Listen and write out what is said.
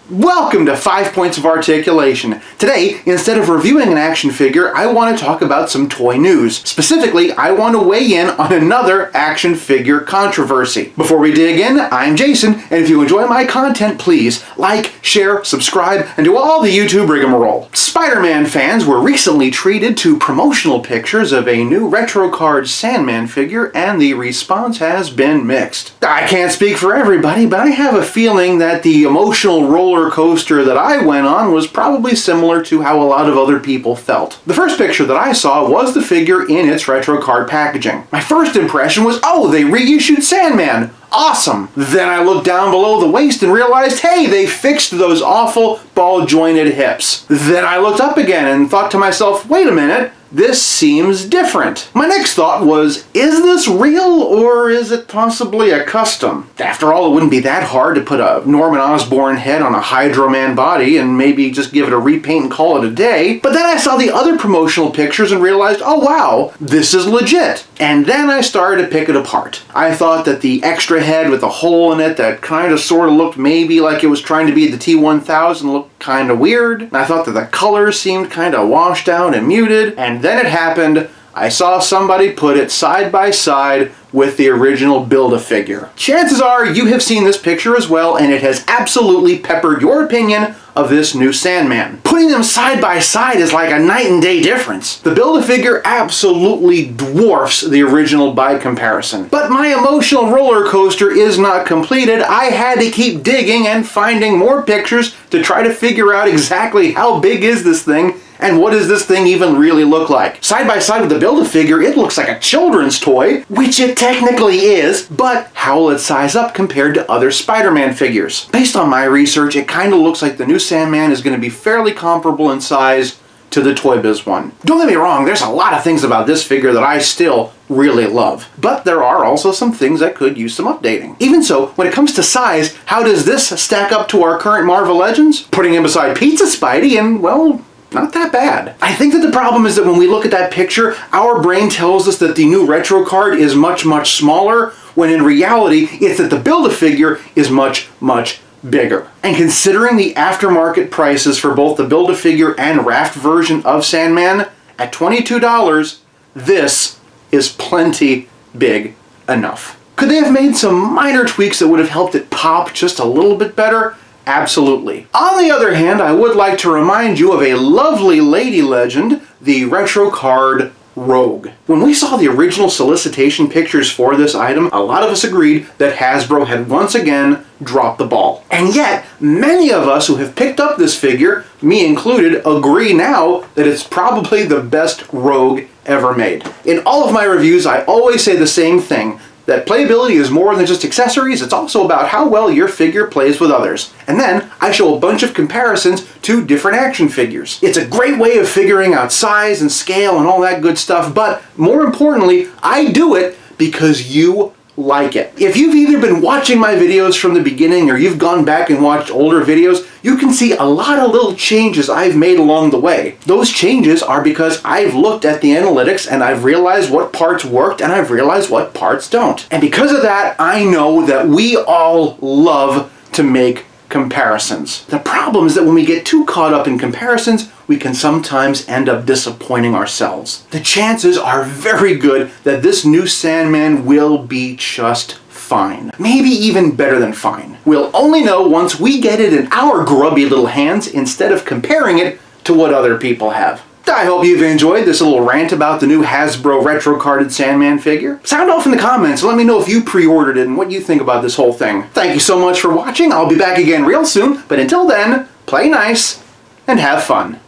Welcome to 5 Points of Articulation. Today, instead of reviewing an action figure, I want to talk about some toy news. Specifically, I want to weigh in on another action figure controversy. Before we dig in, I'm Jason, and if you enjoy my content, please like, share, subscribe, and do all the YouTube rigmarole. Spider-Man fans were recently treated to promotional pictures of a new retro card Sandman figure, and the response has been mixed. I can't speak for everybody, but I have a feeling that the emotional roller coaster that I went on was probably similar to how a lot of other people felt. The first picture that I saw was the figure in its retro card packaging. My first impression was, oh, they reissued Sandman. Awesome. Then I looked down below the waist and realized, hey, they fixed those awful ball-jointed hips. Then I looked up again and thought to myself, wait a minute, this seems different. My next thought was, is this real or is it possibly a custom? After all, it wouldn't be that hard to put a Norman Osborn head on a Hydro Man body and maybe just give it a repaint and call it a day. But then I saw the other promotional pictures and realized, oh wow, this is legit. And then I started to pick it apart. I thought that the extra head with a hole in it that kind of sort of looked maybe like it was trying to be the T-1000 looked kind of weird. And I thought that the colors seemed kind of washed out and muted. And then it happened. I saw somebody put it side by side with the original Build-A-Figure. Chances are you have seen this picture as well, and it has absolutely peppered your opinion of this new Sandman. Putting them side by side is like a night and day difference. The Build-A-Figure absolutely dwarfs the original by comparison. But my emotional roller coaster is not completed. I had to keep digging and finding more pictures to try to figure out exactly how big is this thing and what does this thing even really look like? Side by side with the Build-A-Figure, it looks like a children's toy, which it technically is, but how will it size up compared to other Spider-Man figures? Based on my research, it kind of looks like the new Sandman is going to be fairly comparable in size to the Toy Biz one. Don't get me wrong, there's a lot of things about this figure that I still really love, but there are also some things that could use some updating. Even so, when it comes to size, how does this stack up to our current Marvel Legends? Putting him beside Pizza Spidey and, well, not that bad. I think that the problem is that when we look at that picture, our brain tells us that the new retro card is much, much smaller, when in reality, it's that the Build-A-Figure is much, much bigger. And considering the aftermarket prices for both the Build-A-Figure and Raft version of Sandman, at $22, this is plenty big enough. Could they have made some minor tweaks that would have helped it pop just a little bit better? Absolutely. On the other hand, I would like to remind you of a lovely lady legend, the retro card Rogue. When we saw the original solicitation pictures for this item, a lot of us agreed that Hasbro had once again dropped the ball. And yet, many of us who have picked up this figure, me included, agree now that it's probably the best Rogue ever made. In all of my reviews, I always say the same thing, that playability is more than just accessories, it's also about how well your figure plays with others. And then, I show a bunch of comparisons to different action figures. It's a great way of figuring out size and scale and all that good stuff, but more importantly, I do it because you like it. If you've either been watching my videos from the beginning or you've gone back and watched older videos, you can see a lot of little changes I've made along the way. Those changes are because I've looked at the analytics and I've realized what parts worked and I've realized what parts don't. And because of that, I know that we all love to make comparisons. The problem is that when we get too caught up in comparisons, we can sometimes end up disappointing ourselves. The chances are very good that this new Sandman will be just fine. Maybe even better than fine. We'll only know once we get it in our grubby little hands instead of comparing it to what other people have. I hope you've enjoyed this little rant about the new Hasbro retro carded Sandman figure. Sound off in the comments and let me know if you pre-ordered it and what you think about this whole thing. Thank you so much for watching. I'll be back again real soon, but until then, play nice and have fun.